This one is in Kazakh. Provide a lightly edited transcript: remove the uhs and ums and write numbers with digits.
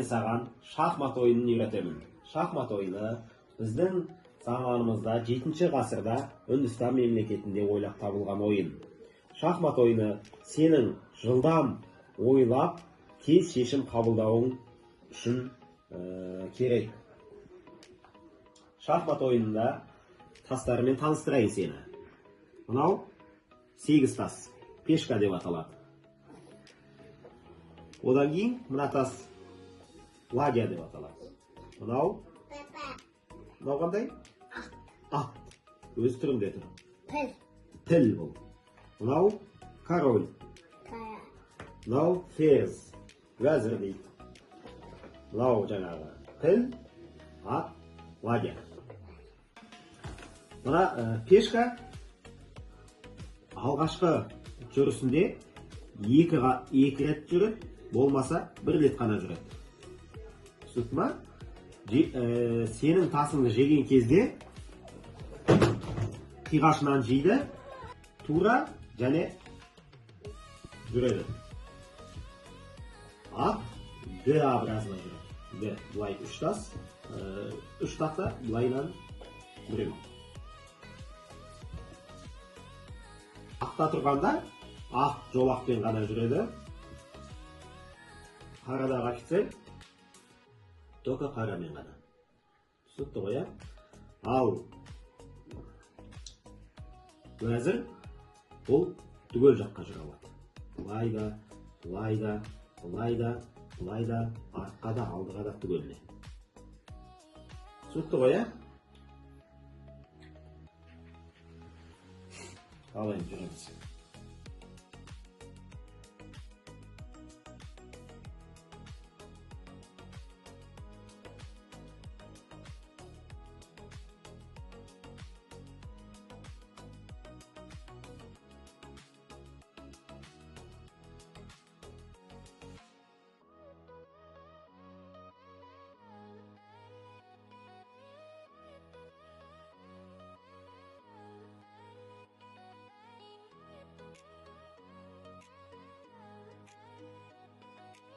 мен саған шахмат ойынын үйретемін. Шахмат ойыны біздің заманымызда 7 ғасырда Үндістан мемлекетінде ойлап табылған ойын. Шахмат ойыны сенің жылдам ойлап тез шешім қабылдауың үшін керек. Шахмат ойынында тастарымен таныстырайын сені. Мынау 8 тас, пешка деп аталады. Одан кейін мына тас лагия деп аталады. Мынау қандай? Ат. Өз түрінде тұр. Піл бұл. Мынау король. Мынау ферзь. Вәзір дейді. Мынау жаңағы піл, ат, лагия. Мына пешка алғашқы жүрісінде 2 рет жүреді, болмаса 1 рет қана жүреді. Түсінді ма? Сенің тасыңды жеген кезде қиғашынан жейді, тура және жүреді. Ат Д образына жүреді. Бұлай 3 тас, 3 тақта бұлайынан жүреді. Ақта тұрғанда ақ жолақпен ғана жүреді. Қарадағы офицер только қарамен ғана. Түсінікті ғой, ал уәзір бұл түгел жаққа жүре алады. Бұлайда, бұлайда, бұлайда, бұлайда, артқа да, алдыға да түгеліне. Түсінікті ғой, Қалайын жүреміз.